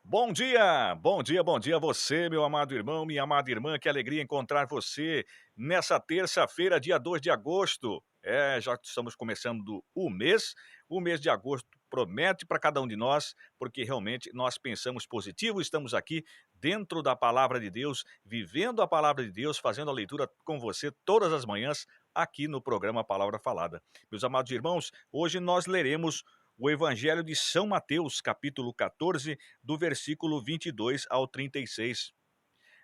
Bom dia, bom dia a você, meu amado irmão, minha amada irmã. Que alegria encontrar você nessa terça-feira, dia 2 de agosto. Já estamos começando o mês de agosto promete para cada um de nós, porque realmente nós pensamos positivo, estamos aqui dentro da palavra de Deus, vivendo a palavra de Deus, fazendo a leitura com você todas as manhãs aqui no programa Palavra Falada. Meus amados irmãos, hoje nós leremos o Evangelho de São Mateus, capítulo 14, do versículo 22 ao 36.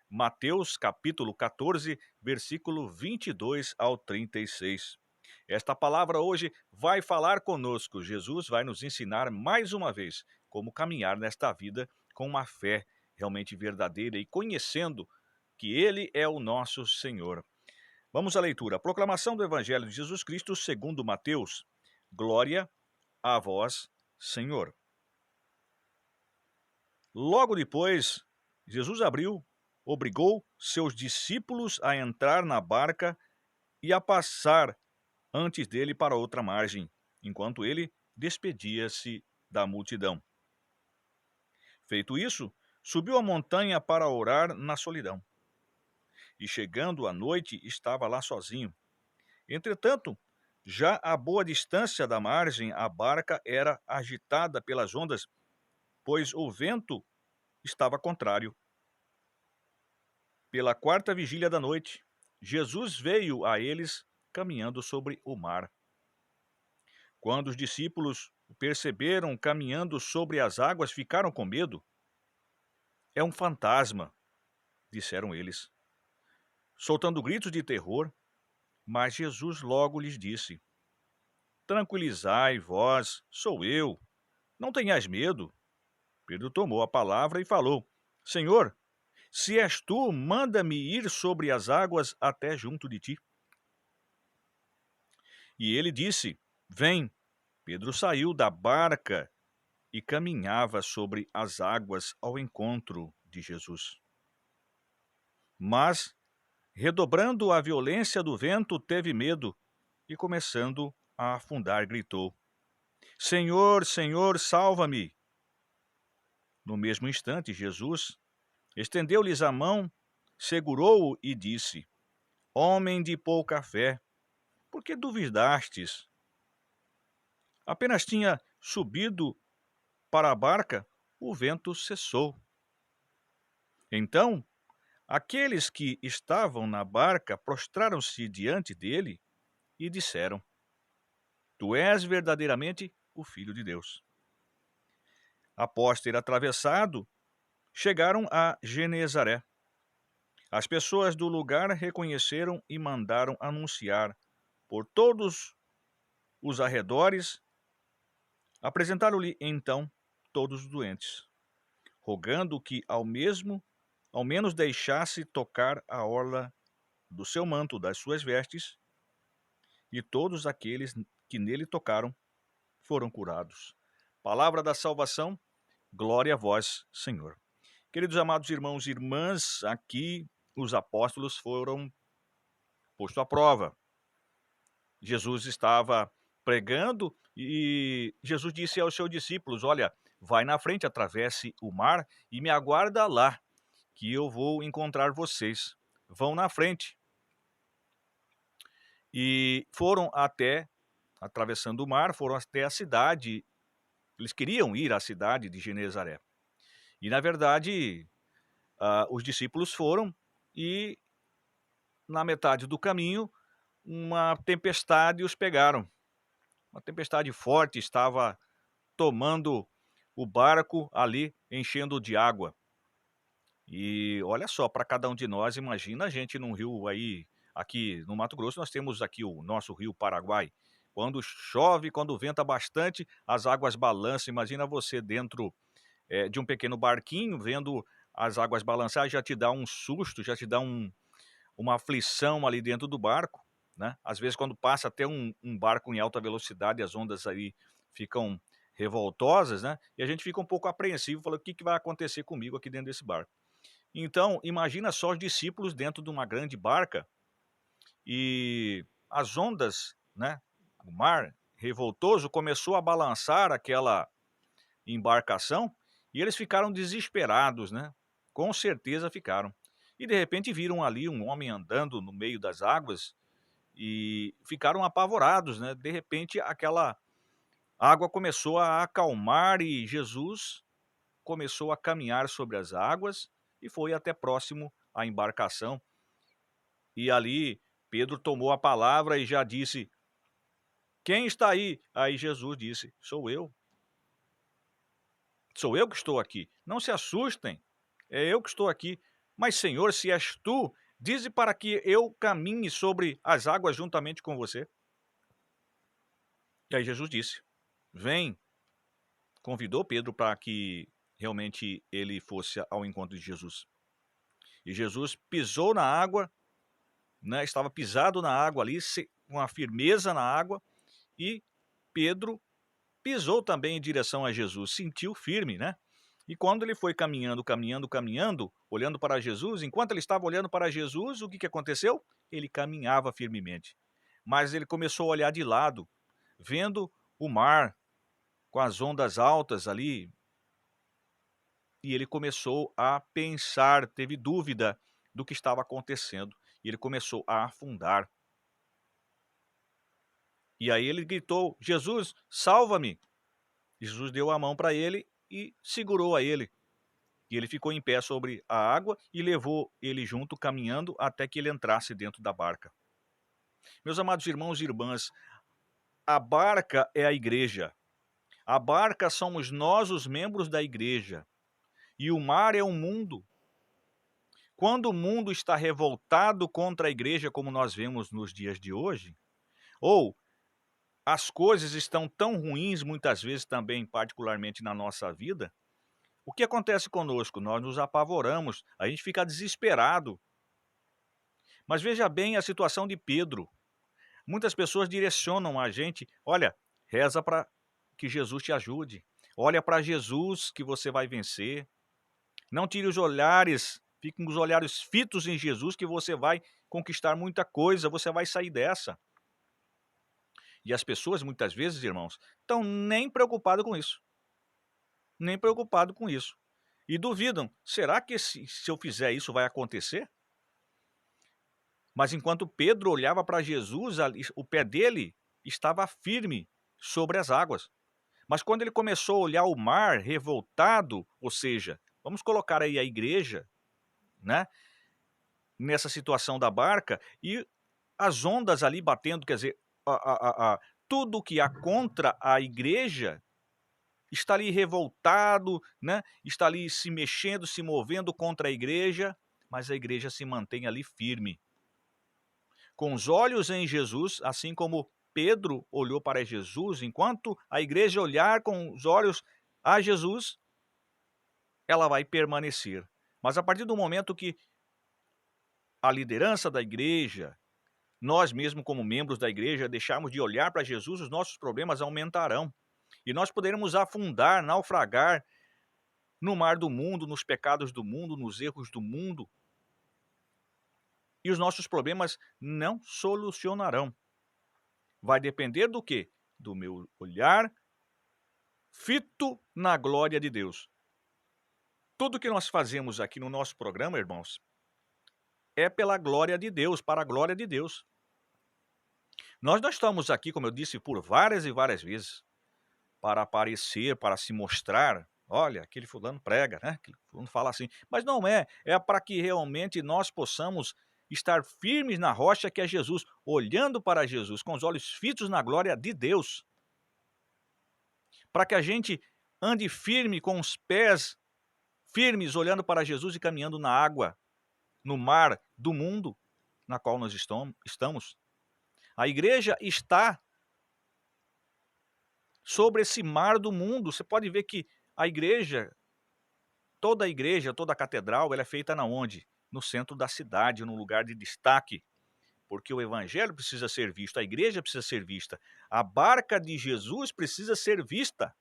Mateus, capítulo 14, versículo 22 ao 36. Esta palavra hoje vai falar conosco. Jesus vai nos ensinar mais uma vez como caminhar nesta vida com uma fé realmente verdadeira e conhecendo que Ele é o nosso Senhor. Vamos à leitura. Proclamação do Evangelho de Jesus Cristo segundo Mateus. Glória a vós, Senhor. Logo depois, Jesus obrigou seus discípulos a entrar na barca e a passar antes dele para outra margem, enquanto ele despedia-se da multidão. Feito isso, subiu a montanha para orar na solidão. E chegando à noite, estava lá sozinho. Entretanto, já a boa distância da margem, a barca era agitada pelas ondas, pois o vento estava contrário. Pela quarta vigília da noite, Jesus veio a eles caminhando sobre o mar. Quando os discípulos o perceberam caminhando sobre as águas, ficaram com medo. É um fantasma, disseram eles, soltando gritos de terror. Mas Jesus logo lhes disse: Tranquilizai vós, sou eu, não tenhais medo. Pedro tomou a palavra e falou: Senhor, se és tu, manda-me ir sobre as águas até junto de ti. E ele disse: Vem. Pedro saiu da barca e caminhava sobre as águas ao encontro de Jesus. Mas, redobrando a violência do vento, teve medo e, começando a afundar, gritou: Senhor, Senhor, salva-me! No mesmo instante, Jesus estendeu-lhes a mão, segurou-o e disse: Homem de pouca fé, por que duvidastes? Apenas tinha subido para a barca, o vento cessou. Então, aqueles que estavam na barca prostraram-se diante dele e disseram: Tu és verdadeiramente o Filho de Deus. Após ter atravessado, chegaram a Genezaré. As pessoas do lugar reconheceram e mandaram anunciar por todos os arredores. Apresentaram-lhe então todos os doentes, rogando que ao menos deixasse tocar a orla do seu manto, das suas vestes, e todos aqueles que nele tocaram foram curados. Palavra da salvação, glória a vós, Senhor. Queridos amados irmãos e irmãs, aqui os apóstolos foram postos à prova. Jesus estava pregando e Jesus disse aos seus discípulos: Olha, vai na frente, atravesse o mar e me aguarda lá, que eu vou encontrar vocês. Vão na frente. E atravessando o mar, foram até a cidade. Eles queriam ir à cidade de Genezaré. E, na verdade, os discípulos foram e, na metade do caminho, uma tempestade os pegaram. Uma tempestade forte estava tomando o barco ali, enchendo de água. E olha só, para cada um de nós, imagina a gente num rio aí, aqui no Mato Grosso, nós temos aqui o nosso rio Paraguai. Quando chove, quando venta bastante, as águas balançam. Imagina você dentro de um pequeno barquinho, vendo as águas balançar, já te dá um susto, já te dá uma aflição ali dentro do barco, né? Às vezes, quando passa até um barco em alta velocidade, as ondas aí ficam revoltosas, né? E a gente fica um pouco apreensivo, falando: o que vai acontecer comigo aqui dentro desse barco? Então, imagina só os discípulos dentro de uma grande barca e as ondas, né? O mar revoltoso começou a balançar aquela embarcação E eles ficaram desesperados, né, com certeza ficaram. E de repente viram ali um homem andando no meio das águas e ficaram apavorados, né, de repente aquela água começou a acalmar e Jesus começou a caminhar sobre as águas e foi até próximo à embarcação. E ali Pedro tomou a palavra e já disse: "Quem está aí?" Aí Jesus disse: "Sou eu. Sou eu que estou aqui. Não se assustem, é eu que estou aqui. Mas, Senhor, se és tu, dize para que eu caminhe sobre as águas juntamente com você." E aí Jesus disse: "Vem." Convidou Pedro para que realmente ele fosse ao encontro de Jesus. E Jesus pisou na água, né, estava pisado na água ali, com a firmeza na água, e Pedro pisou também em direção a Jesus, sentiu firme, né? E quando ele foi caminhando, caminhando, caminhando, olhando para Jesus, enquanto ele estava olhando para Jesus, o que aconteceu? Ele caminhava firmemente. Mas ele começou a olhar de lado, vendo o mar com as ondas altas ali, e ele começou a pensar, teve dúvida do que estava acontecendo, e ele começou a afundar. E aí ele gritou: "Jesus, salva-me!" Jesus deu a mão para ele e segurou a ele. E ele ficou em pé sobre a água e levou ele junto, caminhando até que ele entrasse dentro da barca. Meus amados irmãos e irmãs, a barca é a igreja. A barca somos nós, os membros da igreja. E o mar é o mundo. Quando o mundo está revoltado contra a igreja, como nós vemos nos dias de hoje, ou as coisas estão tão ruins, muitas vezes também, particularmente na nossa vida, o que acontece conosco? Nós nos apavoramos, a gente fica desesperado. Mas veja bem a situação de Pedro. Muitas pessoas direcionam a gente: olha, reza para que Jesus te ajude. Olha para Jesus que você vai vencer. Não tire os olhares, fique com os olhares fitos em Jesus que você vai conquistar muita coisa, você vai sair dessa. E as pessoas, muitas vezes, irmãos, estão nem preocupadas com isso. Nem preocupado com isso. E duvidam: será que se eu fizer isso vai acontecer? Mas enquanto Pedro olhava para Jesus, o pé dele estava firme sobre as águas. Mas quando ele começou a olhar o mar revoltado, ou seja, vamos colocar aí a igreja, né, nessa situação da barca, e as ondas ali batendo, quer dizer, tudo que há contra a igreja está ali revoltado, né, está ali se mexendo, se movendo contra a igreja, mas a igreja se mantém ali firme, com os olhos em Jesus, assim como Pedro olhou para Jesus. Enquanto a igreja olhar com os olhos a Jesus, ela vai permanecer. Mas a partir do momento que a liderança da igreja, nós mesmos como membros da igreja, deixarmos de olhar para Jesus, os nossos problemas aumentarão. E nós poderemos afundar, naufragar no mar do mundo, nos pecados do mundo, nos erros do mundo. E os nossos problemas não solucionarão. Vai depender do quê? Do meu olhar fito na glória de Deus. Tudo que nós fazemos aqui no nosso programa, irmãos, é pela glória de Deus, para a glória de Deus. Nós não estamos aqui, como eu disse, por várias e várias vezes, para aparecer, para se mostrar. Olha, aquele fulano prega, né? Aquele fulano fala assim. Mas não é. É para que realmente nós possamos estar firmes na rocha que é Jesus, olhando para Jesus, com os olhos fitos na glória de Deus. Para que a gente ande firme, com os pés firmes, olhando para Jesus e caminhando na água, no mar do mundo na qual nós estamos. A igreja está sobre esse mar do mundo. Você pode ver que a igreja, toda a catedral, ela é feita na onde? No centro da cidade, num lugar de destaque. Porque o evangelho precisa ser visto, a igreja precisa ser vista, a barca de Jesus precisa ser vista.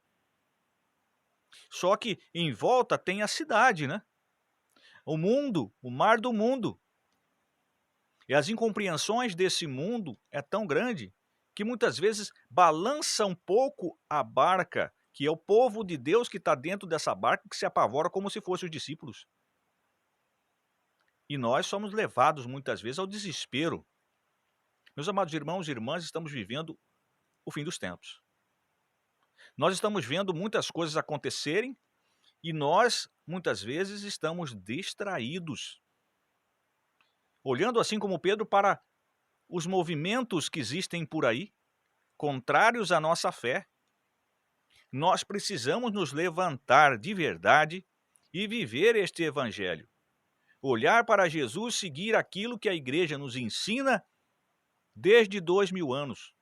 Só que em volta tem a cidade, né? O mundo, o mar do mundo. E as incompreensões desse mundo é tão grande que muitas vezes balança um pouco a barca que é o povo de Deus que está dentro dessa barca que se apavora como se fossem os discípulos. E nós somos levados muitas vezes ao desespero. Meus amados irmãos e irmãs, estamos vivendo o fim dos tempos. Nós estamos vendo muitas coisas acontecerem e nós, muitas vezes, estamos distraídos. Olhando assim como Pedro para os movimentos que existem por aí, contrários à nossa fé, nós precisamos nos levantar de verdade e viver este evangelho. Olhar para Jesus, seguir aquilo que a igreja nos ensina desde 2000 anos.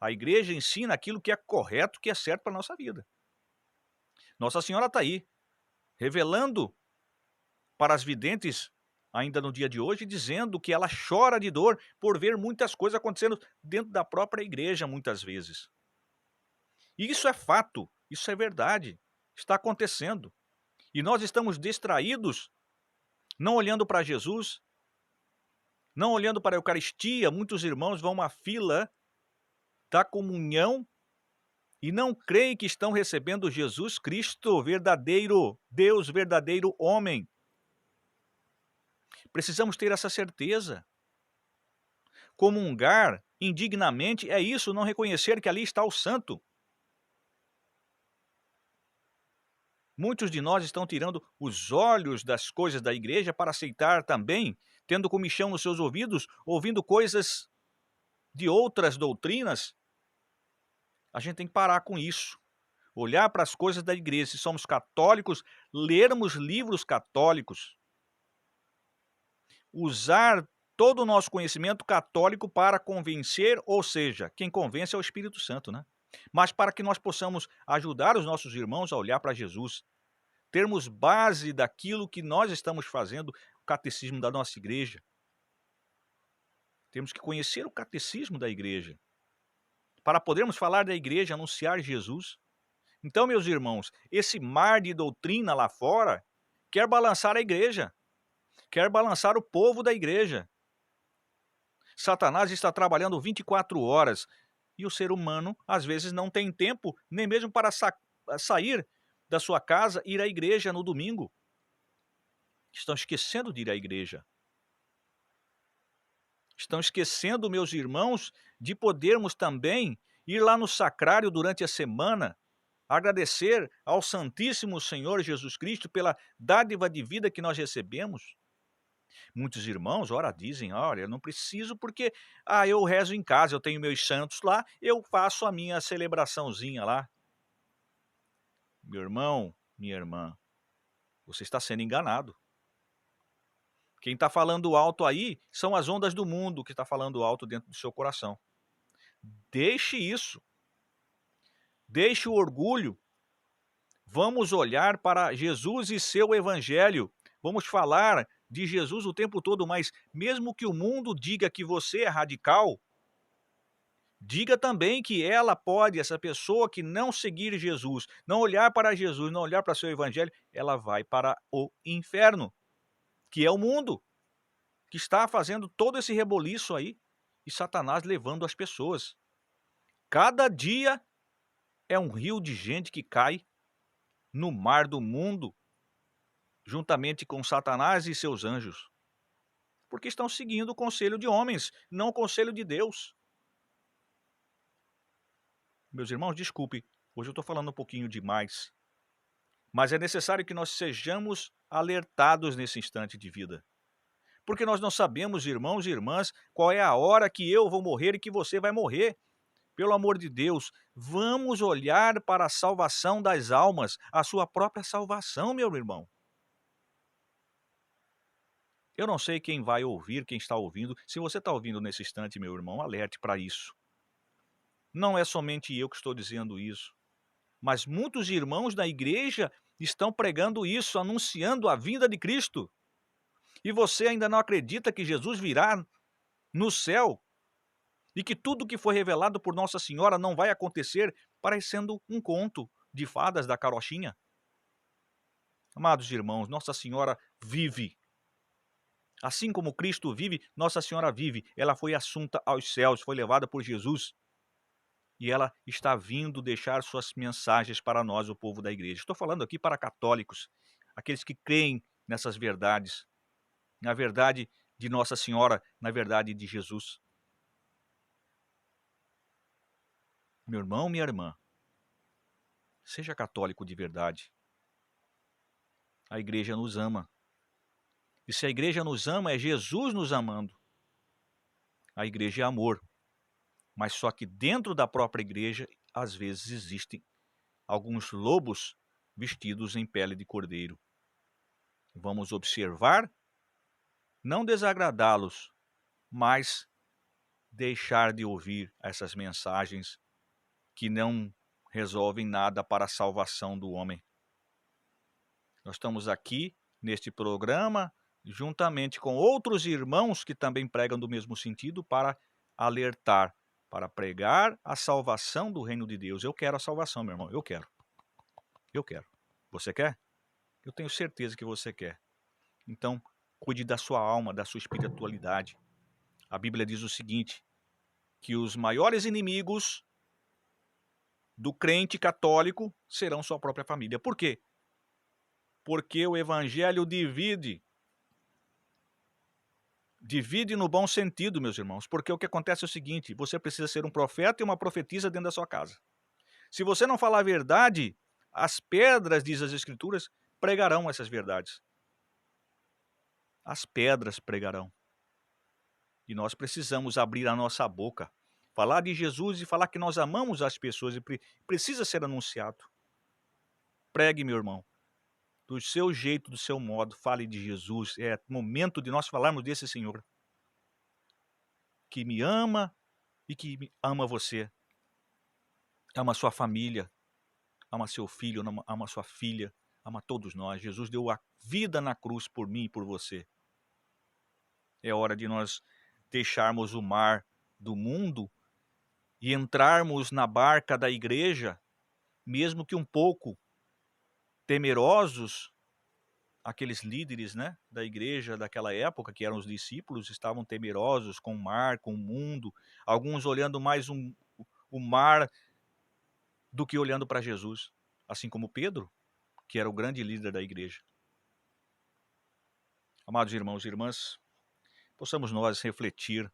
A igreja ensina aquilo que é correto, que é certo para a nossa vida. Nossa Senhora está aí, revelando para as videntes, ainda no dia de hoje, dizendo que ela chora de dor por ver muitas coisas acontecendo dentro da própria igreja, muitas vezes. E isso é fato, isso é verdade, está acontecendo. E nós estamos distraídos, não olhando para Jesus, não olhando para a Eucaristia. Muitos irmãos vão à fila da comunhão e não creem que estão recebendo Jesus Cristo, verdadeiro Deus, verdadeiro homem. Precisamos ter essa certeza. Comungar indignamente é isso, não reconhecer que ali está o santo. Muitos de nós estão tirando os olhos das coisas da igreja para aceitar também, tendo comichão nos seus ouvidos, ouvindo coisas de outras doutrinas. A gente tem que parar com isso. Olhar para as coisas da igreja. Se somos católicos, lermos livros católicos. Usar todo o nosso conhecimento católico para convencer, ou seja, quem convence é o Espírito Santo, né? Mas para que nós possamos ajudar os nossos irmãos a olhar para Jesus, termos base daquilo que nós estamos fazendo, o catecismo da nossa igreja. Temos que conhecer o catecismo da igreja, para podermos falar da igreja, anunciar Jesus. Então, meus irmãos, esse mar de doutrina lá fora quer balançar a igreja, quer balançar o povo da igreja. Satanás está trabalhando 24 horas e o ser humano, às vezes, não tem tempo nem mesmo para sair da sua casa e ir à igreja no domingo. Estão esquecendo de ir à igreja. Estão esquecendo, meus irmãos, de podermos também ir lá no sacrário durante a semana, agradecer ao Santíssimo Senhor Jesus Cristo pela dádiva de vida que nós recebemos. Muitos irmãos, ora, dizem, olha, eu não preciso porque eu rezo em casa, eu tenho meus santos lá, eu faço a minha celebraçãozinha lá. Meu irmão, minha irmã, você está sendo enganado. Quem está falando alto aí são as ondas do mundo que está falando alto dentro do seu coração. Deixe isso. Deixe o orgulho. Vamos olhar para Jesus e seu evangelho. Vamos falar de Jesus o tempo todo, mas mesmo que o mundo diga que você é radical, diga também que essa pessoa que não seguir Jesus, não olhar para Jesus, não olhar para seu evangelho, ela vai para o inferno, que é o mundo, que está fazendo todo esse reboliço aí, e Satanás levando as pessoas. Cada dia é um rio de gente que cai no mar do mundo, juntamente com Satanás e seus anjos, porque estão seguindo o conselho de homens, não o conselho de Deus. Meus irmãos, desculpe, hoje eu estou falando um pouquinho demais, mas é necessário que nós sejamos alertados nesse instante de vida, porque nós não sabemos, irmãos e irmãs, qual é a hora que eu vou morrer e que você vai morrer. Pelo amor de Deus, vamos olhar para a salvação das almas, a sua própria salvação, meu irmão. Eu não sei quem vai ouvir, quem está ouvindo. Se você está ouvindo nesse instante, meu irmão, alerte para isso. Não é somente eu que estou dizendo isso, mas muitos irmãos da igreja estão pregando isso, anunciando a vinda de Cristo. E você ainda não acredita que Jesus virá no céu e que tudo que foi revelado por Nossa Senhora não vai acontecer, parecendo um conto de fadas da carochinha? Amados irmãos, Nossa Senhora vive. Assim como Cristo vive, Nossa Senhora vive. Ela foi assunta aos céus, foi levada por Jesus. e ela está vindo deixar suas mensagens para nós, o povo da igreja. Estou falando aqui para católicos, aqueles que creem nessas verdades, na verdade de Nossa Senhora, na verdade de Jesus. Meu irmão, minha irmã, seja católico de verdade. A igreja nos ama. E se a igreja nos ama, é Jesus nos amando. A igreja é amor. Mas só que dentro da própria igreja, às vezes existem alguns lobos vestidos em pele de cordeiro. Vamos observar, não desagradá-los, mas deixar de ouvir essas mensagens que não resolvem nada para a salvação do homem. Nós estamos aqui neste programa, juntamente com outros irmãos que também pregam do mesmo sentido, para alertar, para pregar a salvação do reino de Deus. Eu quero a salvação, meu irmão, eu quero. Eu quero. Você quer? Eu tenho certeza que você quer. Então, cuide da sua alma, da sua espiritualidade. A Bíblia diz o seguinte, que os maiores inimigos do crente católico serão sua própria família. Por quê? Porque o evangelho divide. Divide no bom sentido, meus irmãos, porque o que acontece é o seguinte, você precisa ser um profeta e uma profetisa dentro da sua casa. Se você não falar a verdade, as pedras, diz as Escrituras, pregarão essas verdades. As pedras pregarão. E nós precisamos abrir a nossa boca, falar de Jesus e falar que nós amamos as pessoas e precisa ser anunciado. Pregue, meu irmão, do seu jeito, do seu modo, fale de Jesus. É momento de nós falarmos desse Senhor que me ama e que ama você, ama sua família, ama seu filho, ama sua filha, ama todos nós. Jesus deu a vida na cruz por mim e por você. É hora de nós deixarmos o mar do mundo e entrarmos na barca da igreja, mesmo que um pouco temerosos. Aqueles líderes, né, da igreja daquela época, que eram os discípulos, estavam temerosos com o mar, com o mundo, alguns olhando mais o mar do que olhando para Jesus, assim como Pedro, que era o grande líder da igreja. Amados irmãos e irmãs, possamos nós refletir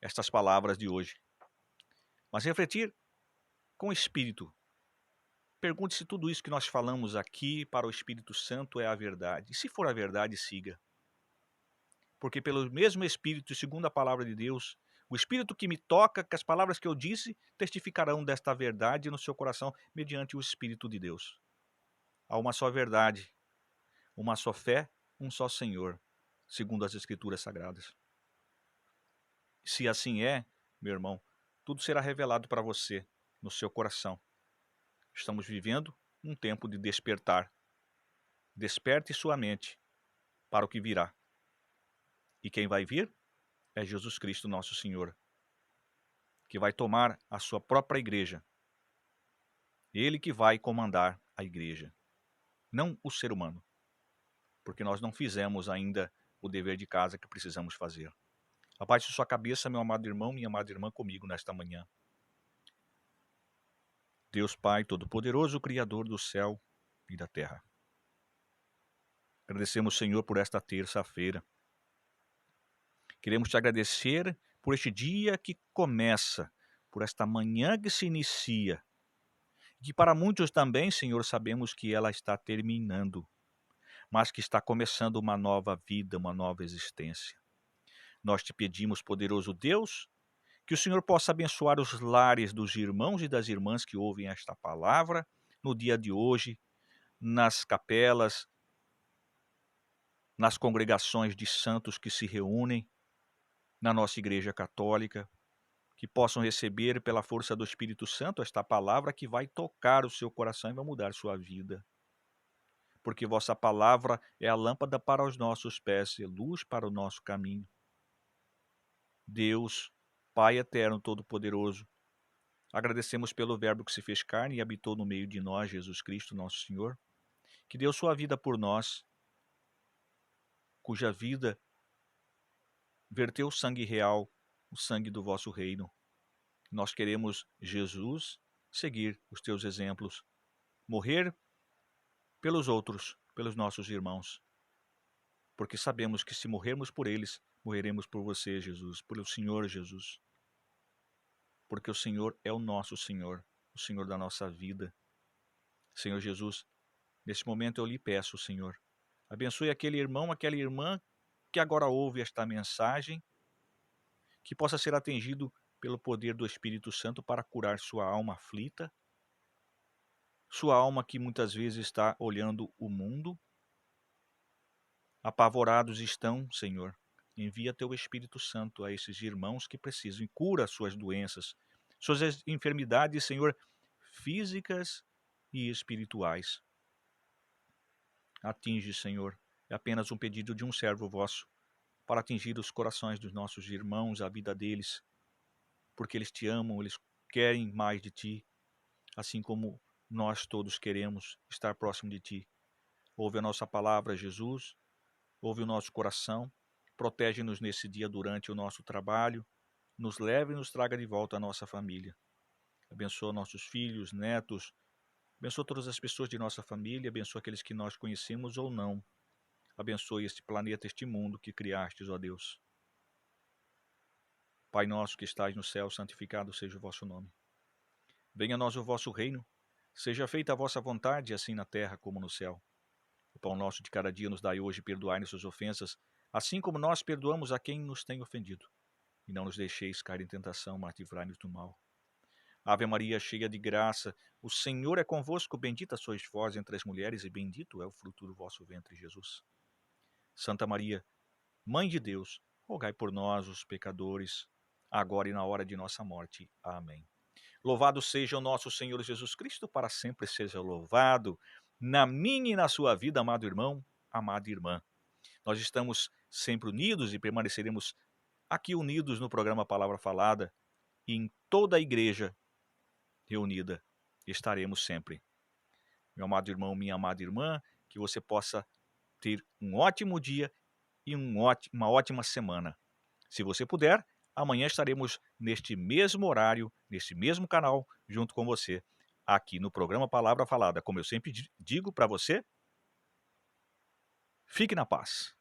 estas palavras de hoje, mas refletir com espírito. Pergunte se tudo isso que nós falamos aqui para o Espírito Santo é a verdade. E se for a verdade, siga. Porque pelo mesmo Espírito, segundo a palavra de Deus, o Espírito que me toca, que as palavras que eu disse, testificarão desta verdade no seu coração, mediante o Espírito de Deus. Há uma só verdade, uma só fé, um só Senhor, segundo as Escrituras Sagradas. Se assim é, meu irmão, tudo será revelado para você, no seu coração. Estamos vivendo um tempo de despertar. Desperte sua mente para o que virá. E quem vai vir é Jesus Cristo, nosso Senhor, que vai tomar a sua própria igreja. Ele que vai comandar a igreja, não o ser humano, porque nós não fizemos ainda o dever de casa que precisamos fazer. Abaixe sua cabeça, meu amado irmão, minha amada irmã, comigo nesta manhã. Deus Pai Todo-Poderoso, Criador do céu e da terra. Agradecemos, Senhor, por esta terça-feira. Queremos te agradecer por este dia que começa, por esta manhã que se inicia. Que para muitos também, Senhor, sabemos que ela está terminando, mas que está começando uma nova vida, uma nova existência. Nós te pedimos, poderoso Deus, que o Senhor possa abençoar os lares dos irmãos e das irmãs que ouvem esta palavra no dia de hoje, nas capelas, nas congregações de santos que se reúnem na nossa Igreja Católica, que possam receber pela força do Espírito Santo esta palavra que vai tocar o seu coração e vai mudar sua vida. Porque vossa palavra é a lâmpada para os nossos pés e luz para o nosso caminho. Deus, Pai eterno, todo-poderoso, agradecemos pelo verbo que se fez carne e habitou no meio de nós, Jesus Cristo, nosso Senhor, que deu sua vida por nós, cuja vida verteu o sangue real, o sangue do vosso reino, Nós queremos, Jesus, seguir os teus exemplos, morrer pelos outros, pelos nossos irmãos, porque sabemos que se morrermos por eles, morreremos por você, Jesus, pelo Senhor Jesus, porque o Senhor é o nosso Senhor, o Senhor da nossa vida. Senhor Jesus, nesse momento eu lhe peço, Senhor, abençoe aquele irmão, aquela irmã que agora ouve esta mensagem, que possa ser atingido pelo poder do Espírito Santo para curar sua alma aflita, sua alma que muitas vezes está olhando o mundo. Apavorados estão, Senhor. Envia teu Espírito Santo a esses irmãos que precisam e cura suas doenças, suas enfermidades, Senhor, físicas e espirituais. Atinge, Senhor, é apenas um pedido de um servo vosso, para atingir os corações dos nossos irmãos, a vida deles, porque eles te amam, eles querem mais de ti, assim como nós todos queremos estar próximo de ti. Ouve a nossa palavra, Jesus, ouve o nosso coração, protege-nos nesse dia durante o nosso trabalho, nos leve e nos traga de volta a nossa família. Abençoa nossos filhos, netos, abençoa todas as pessoas de nossa família, abençoa aqueles que nós conhecemos ou não. Abençoe este planeta, este mundo que criastes, ó Deus. Pai nosso que estais no céu, santificado seja o vosso nome. Venha a nós o vosso reino, seja feita a vossa vontade, assim na terra como no céu. O pão nosso de cada dia nos dai hoje, perdoai nossas ofensas, assim como nós perdoamos a quem nos tem ofendido. E não nos deixeis cair em tentação, mas livrai-nos do mal. Ave Maria, cheia de graça, o Senhor é convosco, bendita sois vós entre as mulheres, e bendito é o fruto do vosso ventre, Jesus. Santa Maria, Mãe de Deus, rogai por nós, os pecadores, agora e na hora de nossa morte. Amém. Louvado seja o nosso Senhor Jesus Cristo, para sempre seja louvado, na minha e na sua vida, amado irmão, amada irmã. Nós estamos sempre unidos e permaneceremos aqui unidos no programa Palavra Falada, e em toda a igreja reunida estaremos sempre. Meu amado irmão, minha amada irmã, que você possa ter um ótimo dia e uma ótima semana. Se você puder, amanhã estaremos neste mesmo horário, neste mesmo canal, junto com você, aqui no programa Palavra Falada. Como eu sempre digo para você, fique na paz.